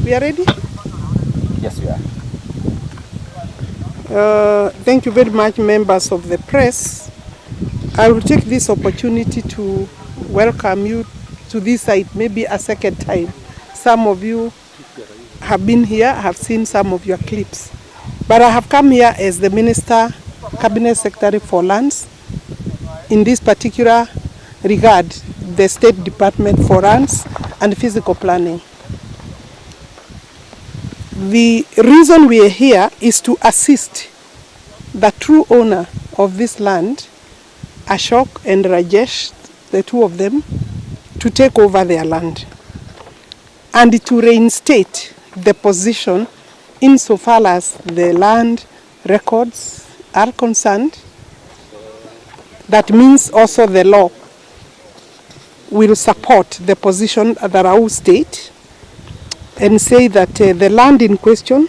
We are ready? Yes, we are. Thank you very much, members of the press. I will take this opportunity to welcome you to this site, maybe a second time. Some of you have been here, have seen some of your clips. But I have come here as the Minister, Cabinet Secretary for Lands. In this particular regard, the State Department for Lands and Physical Planning. The reason we are here is to assist the true owner of this land, Ashok and Rajesh, the two of them, to take over their land and to reinstate the position insofar as the land records are concerned. That means also the law will support the position that our state and say that the land in question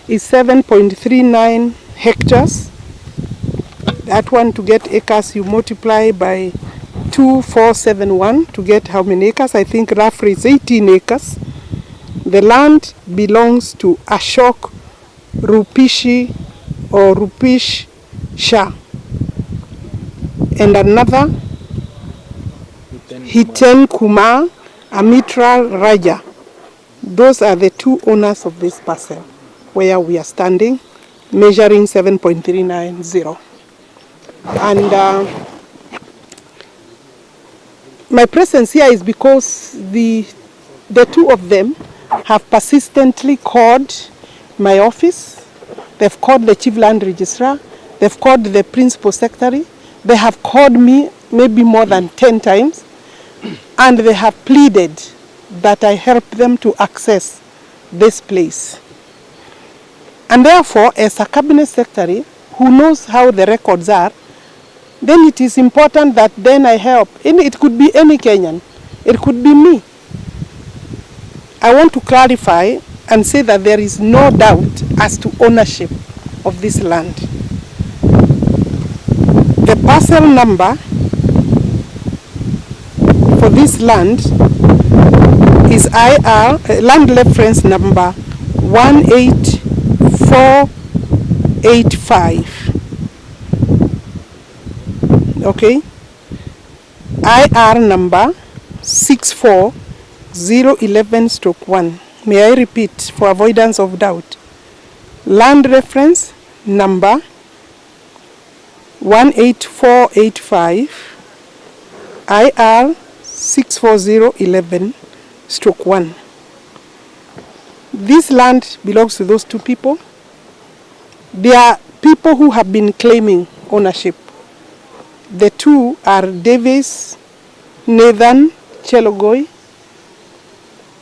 is 7.39 hectares. That one, to get acres, you multiply by 2471 to get how many acres? I think roughly it's 18 acres. The land belongs to Ashok Rupishi or Rupish Shah and another Hiten Kumar Amitra Raja. Those are the two owners of this parcel where we are standing, measuring 7.390. And my presence here is because the two of them have persistently called my office. They've called the Chief Land Registrar. They've called the Principal Secretary. They have called me maybe more than 10 times. And they have pleaded that I help them to access this place. And therefore, as a Cabinet Secretary who knows how the records are, then it is important that then I help. And it could be any Kenyan. It could be me. I want to clarify and say that there is no doubt as to ownership of this land. The parcel number for this land is land reference number 18485. Okay, IR number 64011/1. May I repeat for avoidance of doubt? Land reference number 18485, IR 64011/1. This land belongs to those two people. They are people who have been claiming ownership. The two are Davis Nathan Chelogoy,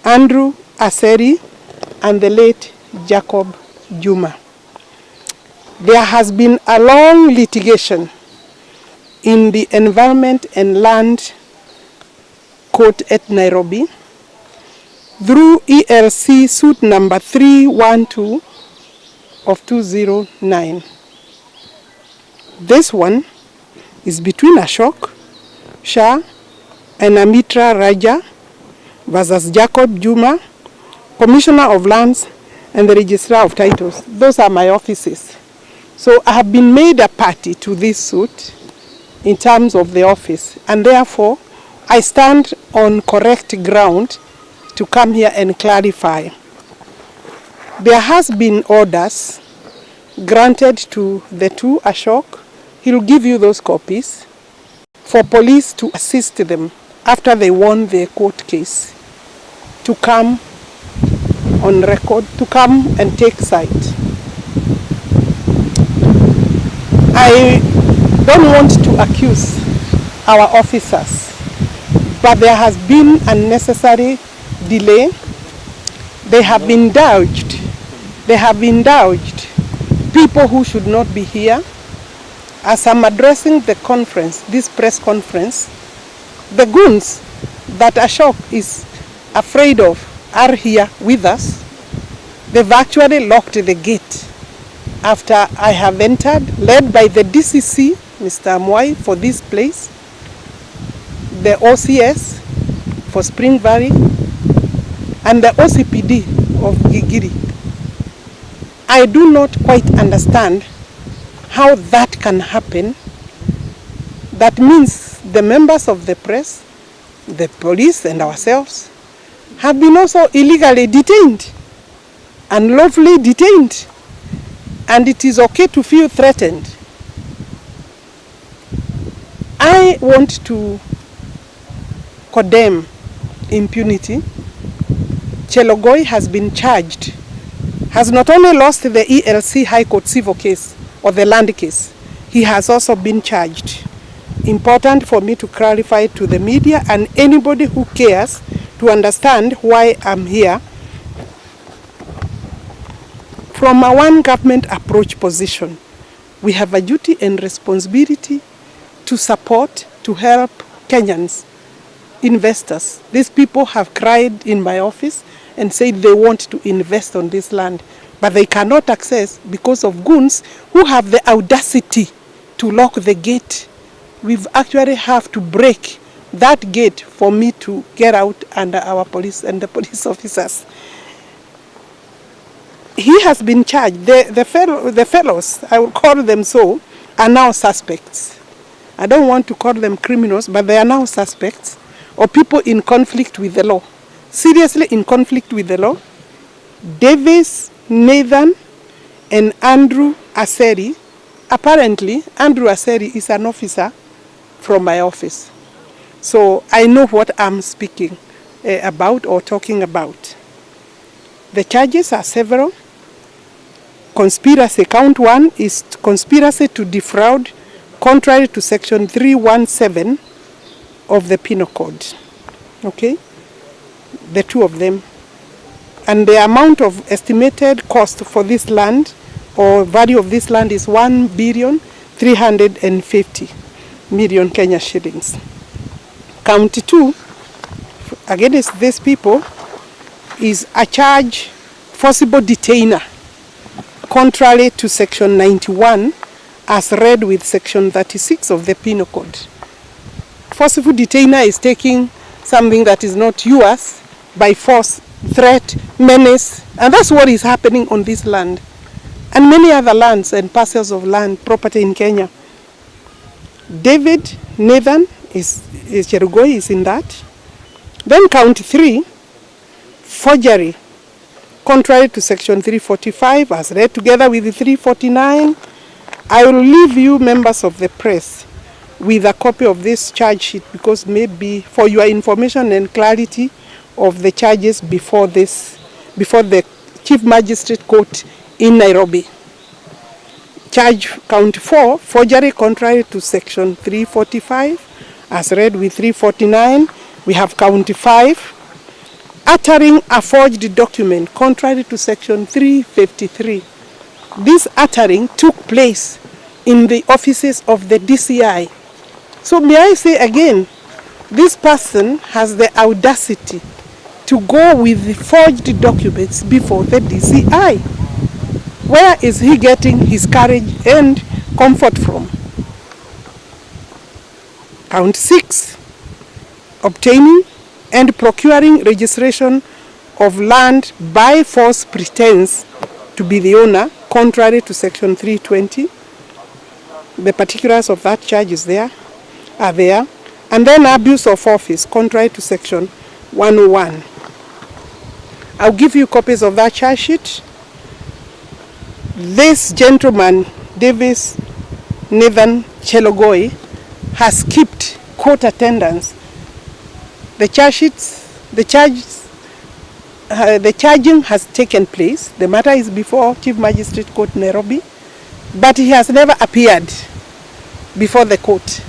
Andrew Aseri, and the late Jacob Juma. There has been a long litigation in the Environment and Land Court at Nairobi through ELC suit number 312 of 2009. This one is between Ashok Shah and Amitra Raja versus Jacob Juma, Commissioner of Lands and the Registrar of Titles. Those are my offices. So I have been made a party to this suit in terms of the office, and therefore I stand on correct ground to come here and clarify. There has been orders granted to the two Ashok. He'll give you those copies for police to assist them after they won their court case to come on record, to come and take site. I don't want to accuse our officers, but there has been unnecessary delay. They have indulged. They have indulged people who should not be here. As I'm addressing the conference, this press conference, the goons that Ashok is afraid of are here with us. They've actually locked the gate after I have entered, led by the DCC, Mr. Amwai, for this place, the OCS for Spring Valley, and the OCPD of Gigiri. I do not quite understand how that can happen. That means the members of the press, the police and ourselves have been also illegally detained, unlawfully detained, and it is okay to feel threatened. I want to condemn impunity. Chelogoi has been charged, has not only lost the ELC High Court civil case or the land case, he has also been charged. Important for me to clarify to the media and anybody who cares to understand why I'm here. From a one government approach position, we have a duty and responsibility to support, to help Kenyans, investors. These people have cried in my office and said they want to invest on this land, but they cannot access because of goons who have the audacity to lock the gate. We've actually have to break that gate for me to get out under our police and the police officers. He has been charged. The fellows, I will call them so, are now suspects. I don't want to call them criminals, but they are now suspects or people in conflict with the law. Seriously in conflict with the law. Davis, Nathan, and Andrew Aseri. Apparently, Andrew Aseri is an officer from my office. So I know what I'm speaking about or talking about. The charges are several. Conspiracy, count one is conspiracy to defraud, contrary to section 317 of the Penal Code. Okay? The two of them. And the amount of estimated cost for this land or value of this land is 1,350,000,000 Kenya shillings. Count two, against these people, is a charge forcible detainer, contrary to section 91, as read with section 36 of the Penal Code. Forcible detainer is taking something that is not yours by force, threat, menace, and that's what is happening on this land and many other lands and parcels of land property in Kenya. David, Nathan is Cherugoi is in that. Then count three, forgery, contrary to section 345 as read together with the 349. I will leave you members of the press with a copy of this charge sheet because maybe for your information and clarity of the charges before the Chief Magistrate Court in Nairobi. Charge count 4, forgery contrary to section 345 as read with 349. We have count 5, uttering a forged document contrary to section 353. This uttering took place in the offices of the DCI. So may I say again, this person has the audacity to go with the forged documents before the DCI. Where is he getting his courage and comfort from? Count 6, obtaining and procuring registration of land by false pretense to be the owner, contrary to section 320. The particulars of that charge are there. And then abuse of office, contrary to section 101. I'll give you copies of that charge sheet. This gentleman, Davis Nathan Chelogoi, has skipped court attendance. The charging has taken place. The matter is before Chief Magistrate Court Nairobi, but he has never appeared before the court.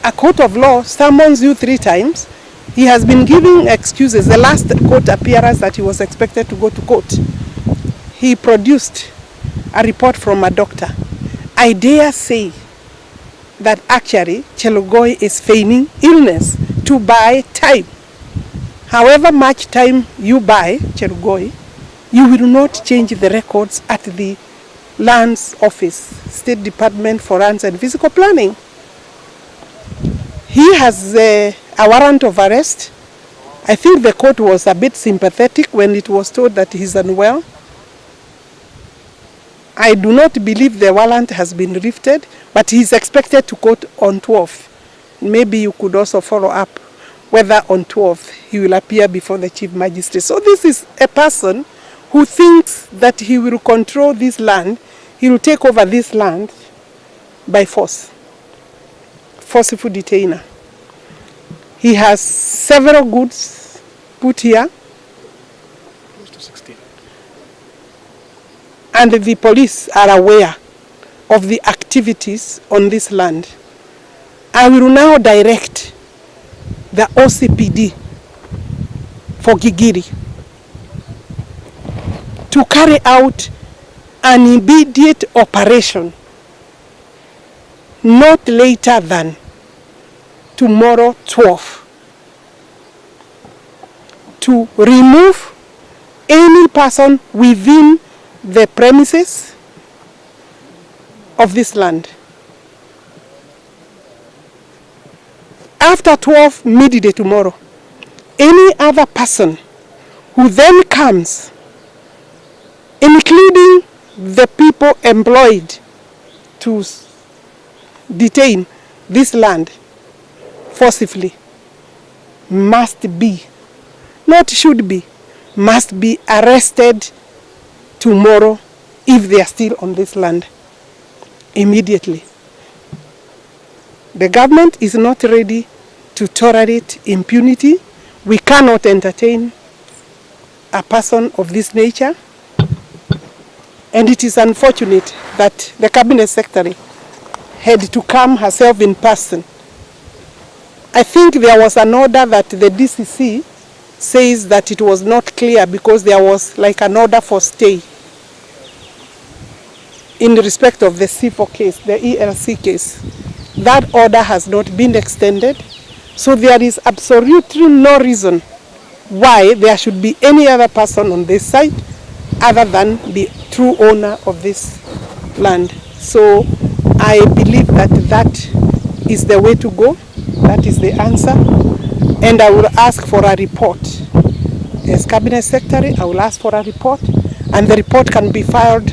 A court of law summons you 3 times. He has been giving excuses. The last court appearance that he was expected to go to court, he produced a report from a doctor. I dare say that actually Chelogoi is feigning illness to buy time. However much time you buy, Chelogoi, you will not change the records at the Lands Office, State Department for Lands and Physical Planning. He has a warrant of arrest I think the court was a bit sympathetic when it was told that he's unwell. I do not believe the warrant has been lifted, but he's expected to court on 12th. Maybe you could also follow up whether on 12th he will appear before the chief magistrate. So this is a person who thinks that he will control this land, he will take over this land by force, forceful detainer. He has several goods put here. Close to 16. And the police are aware of the activities on this land. I will now direct the OCPD for Gigiri to carry out an immediate operation not later than tomorrow 12 to remove any person within the premises of this land. After 12 midday tomorrow, any other person who then comes, including the people employed to detain this land forcibly, must be, not should be, must be arrested tomorrow if they are still on this land immediately. The government is not ready to tolerate impunity. We cannot entertain a person of this nature. And it is unfortunate that the cabinet secretary had to come herself in person. I think there was an order that the DCC says that it was not clear because there was like an order for stay in respect of the C4 case, the ELC case. That order has not been extended, so there is absolutely no reason why there should be any other person on this site other than the true owner of this land. So I believe that that is the way to go, that is the answer, and I will ask for a report. As Cabinet Secretary, I will ask for a report, and the report can be filed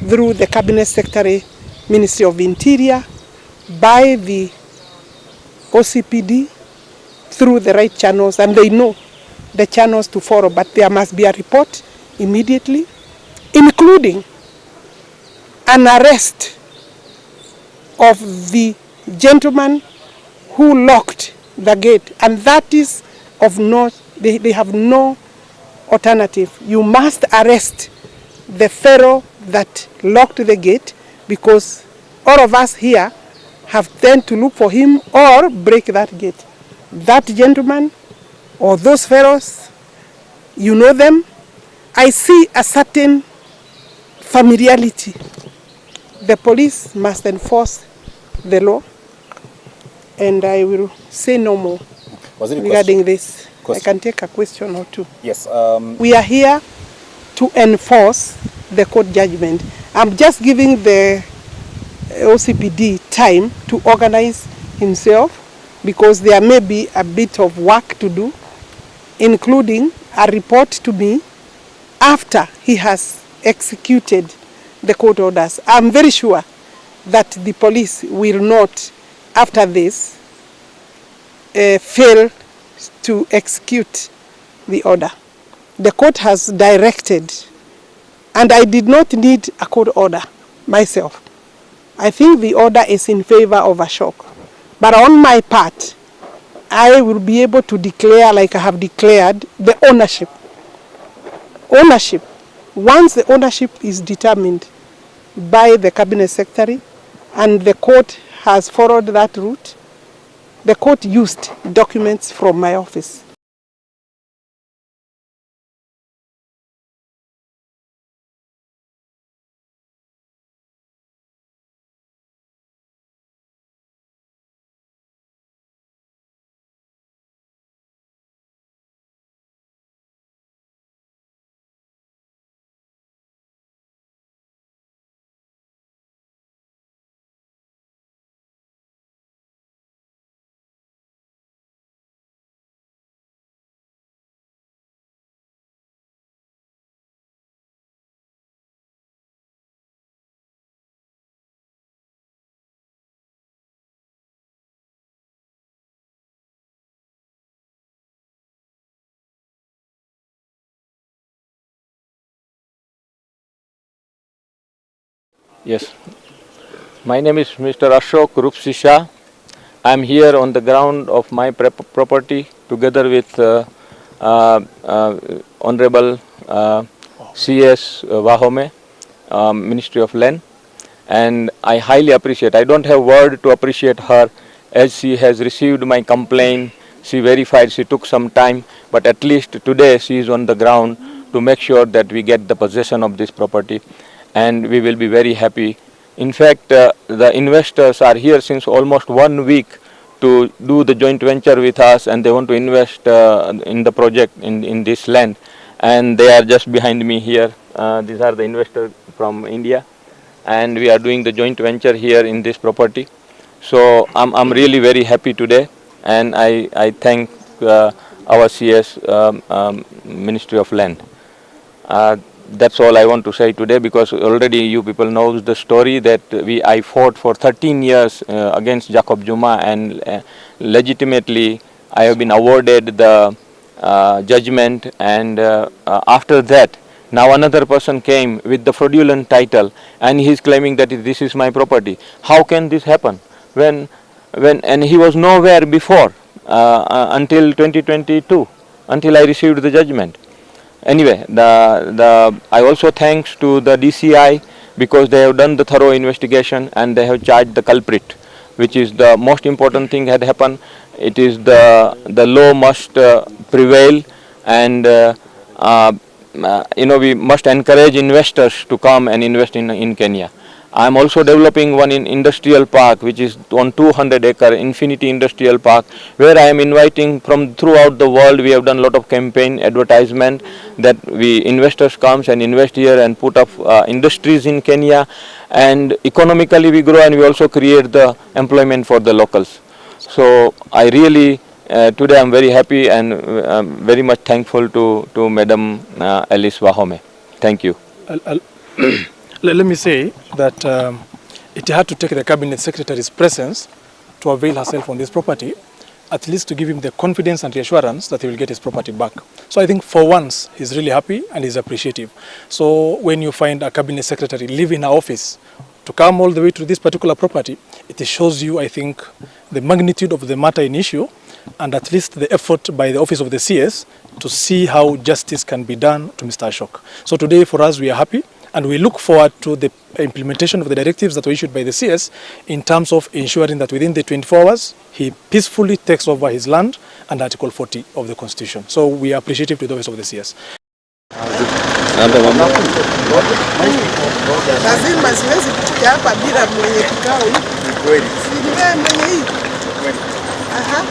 through the Cabinet Secretary, Ministry of Interior, by the OCPD, through the right channels, and they know the channels to follow, but there must be a report immediately, including an arrest of the gentleman who locked the gate, and that is of no, they have no alternative. You must arrest the fellow that locked the gate, because all of us here have then to look for him or break that gate. That gentleman or those fellows, you know them. I see a certain familiarity. The police must enforce the law, and I will say no more regarding this. I can take a question or two. Yes. We are here to enforce the court judgment. I'm just giving the OCPD time to organize himself, because there may be a bit of work to do, including a report to me after he has executed the court orders. I'm very sure that the police will not, after this, fail to execute the order. The court has directed, and I did not need a court order myself. I think the order is in favor of Ashok. But on my part, I will be able to declare, like I have declared, the ownership. Ownership. Once the ownership is determined by the Cabinet Secretary, and the court has followed that route, the court used documents from my office. Yes. My name is Mr. Ashok Rupsisha. I am here on the ground of my property together with Honorable CS Wahome, Ministry of Land, and I highly appreciate. I don't have word to appreciate her, as she has received my complaint. She verified. She took some time, but at least today she is on the ground to make sure that we get the possession of this property, and we will be very happy. In fact, the investors are here since almost 1 week to do the joint venture with us, and they want to invest in the project in this land, and they are just behind me here. These are the investors from India, and we are doing the joint venture here in this property. So I'm really very happy today, and I thank our CS Ministry of Land. That's all I want to say today, because already you people know the story that I fought for 13 years against Jacob Zuma, and legitimately I have been awarded the judgment, and after that now another person came with the fraudulent title, and he is claiming that this is my property. How can this happen when and he was nowhere before until 2022, until I received the judgment. Anyway, I also thanks to the DCI, because they have done the thorough investigation and they have charged the culprit, which is the most important thing had happened. It is the law must prevail, and we must encourage investors to come and invest in Kenya. I am also developing one in industrial park, which is on 200-acre Infinity Industrial Park, where I am inviting from throughout the world. We have done a lot of campaign advertisement that investors comes and invest here and put up industries in Kenya, and economically we grow, and we also create the employment for the locals. So I really today I am very happy and very much thankful to Madam Alice Wahome. Thank you. Let me say that it had to take the Cabinet Secretary's presence to avail herself on this property, at least to give him the confidence and reassurance that he will get his property back. So I think for once, he's really happy and he's appreciative. So when you find a Cabinet Secretary leaving her office to come all the way to this particular property, it shows you, I think, the magnitude of the matter in issue, and at least the effort by the office of the CS to see how justice can be done to Mr. Ashok. So today for us, we are happy. And we look forward to the implementation of the directives that were issued by the CS in terms of ensuring that within the 24 hours, he peacefully takes over his land and Article 40 of the Constitution. So we are appreciative to the office of the CS. Lazima siwezi kuja hapa bila mwenye kikao hiki. Ni kweli. Si ni wewe mwenye hii? Kweli. Aha.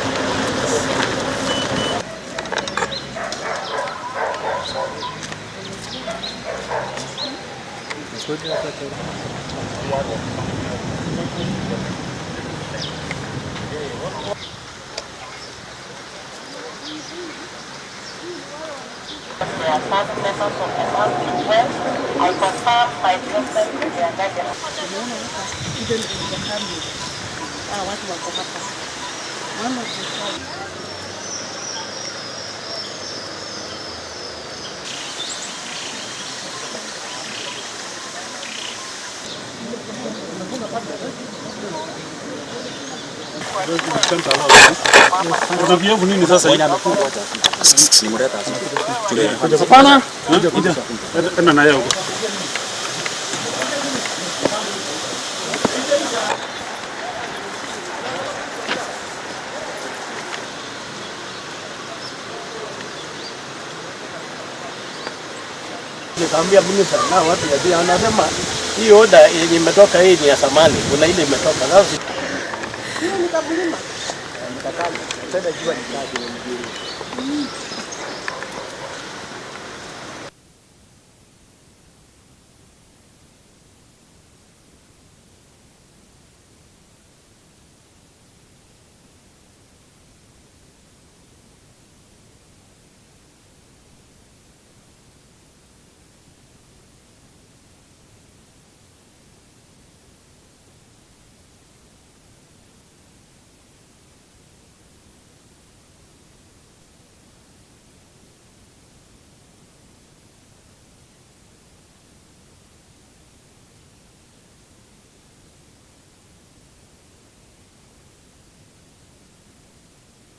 Unavyovu nini sasa hivi? Hapana. Enda na yeye. Nikamwambia bunge sana watu ya anasema hii oda yenye imetoka hii ni ya samani, kuna ile imetoka sasa. Hiyo ni kabulima. Nikakama. Tenda jua nikaje mjini.